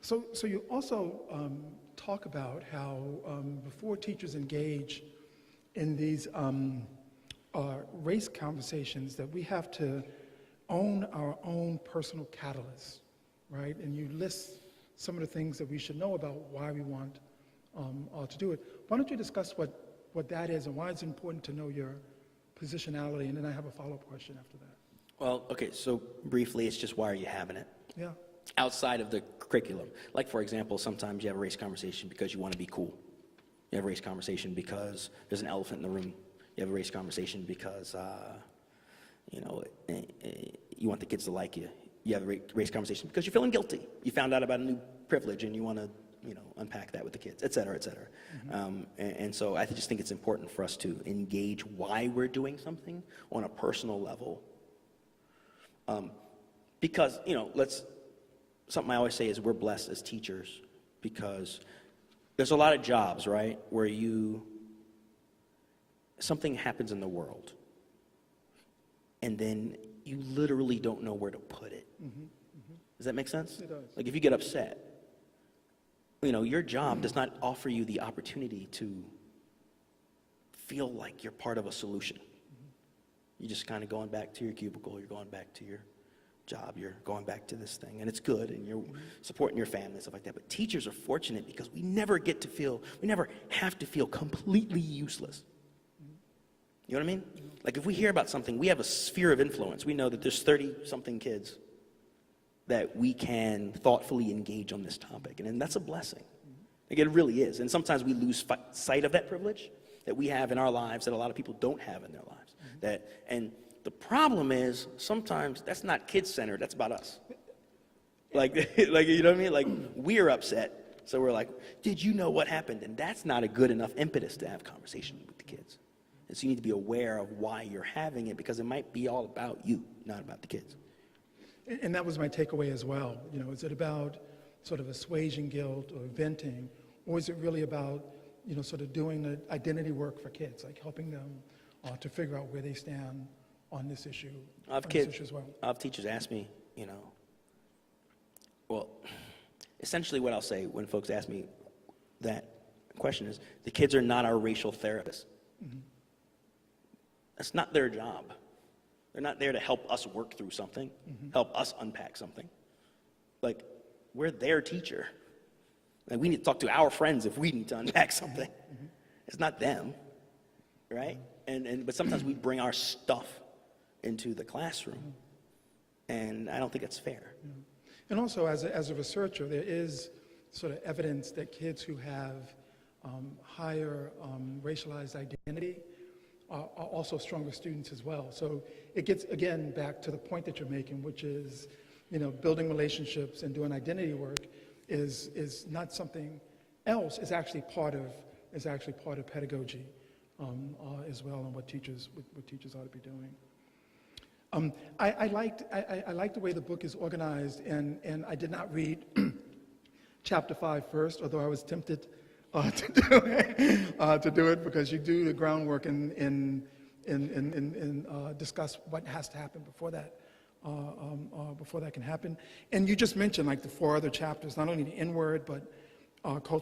So you also talk about how before teachers engage in these race conversations, that we have to own our own personal catalysts, right? And you list some of the things that we should know about why we want to do it. Why don't you discuss what that is and why it's important to know your positionality, and then I have a follow-up question after that. Well, okay, so briefly, it's just why are you having it? Yeah. Outside of the curriculum. Like, for example, sometimes you have a race conversation because you want to be cool. You have a race conversation because there's an elephant in the room. You have a race conversation because, you want the kids to like you. You have a race conversation because you're feeling guilty. You found out about a new privilege and you want to, unpack that with the kids, et cetera, et cetera. Mm-hmm. And so I just think it's important for us to engage why we're doing something on a personal level. Because, something I always say is we're blessed as teachers because there's a lot of jobs, right, where something happens in the world and then you literally don't know where to put it. Mm-hmm. Mm-hmm. Does that make sense? It does. Like if you get upset, your job does not offer you the opportunity to feel like you're part of a solution. Mm-hmm. You're just kind of going back to your cubicle, you're going back to your job, you're going back to this thing, and it's good, and you're supporting your family and stuff like that. But teachers are fortunate because we never have to feel completely useless. You know what I mean? Like if we hear about something, we have a sphere of influence. We know that there's 30-something kids that we can thoughtfully engage on this topic, and that's a blessing. Like it really is. And sometimes we lose sight of that privilege that we have in our lives that a lot of people don't have in their lives. And the problem is sometimes that's not kid-centered. That's about us. Like you know what I mean? Like we're upset, so we're like, "Did you know what happened?" And that's not a good enough impetus to have conversation with the kids. And so you need to be aware of why you're having it because it might be all about you, not about the kids. And that was my takeaway as well. Is it about sort of assuaging guilt or venting, or is it really about, sort of doing the identity work for kids, like helping them to figure out where they stand on this issue? As well. I have teachers ask me, well, essentially what I'll say when folks ask me that question is, the kids are not our racial therapists. Mm-hmm. That's not their job. They're not there to help us work through something, help us unpack something. Like, we're their teacher. Like, we need to talk to our friends if we need to unpack something. Mm-hmm. It's not them, right? But sometimes we bring our stuff into the classroom, and I don't think it's fair. Yeah. And also, as a researcher, there is sort of evidence that kids who have higher racialized identity are also stronger students as well. So it gets, again, back to the point that you're making, which is, building relationships and doing identity work is not something else. It's actually part of pedagogy as well, and what teachers ought to be doing. I liked the way the book is organized, and I did not read chapter 5 first, although I was tempted to do it because you do the groundwork and discuss what has to happen before that can happen. And you just mentioned like the 4 other chapters, not only the N-word, but cultural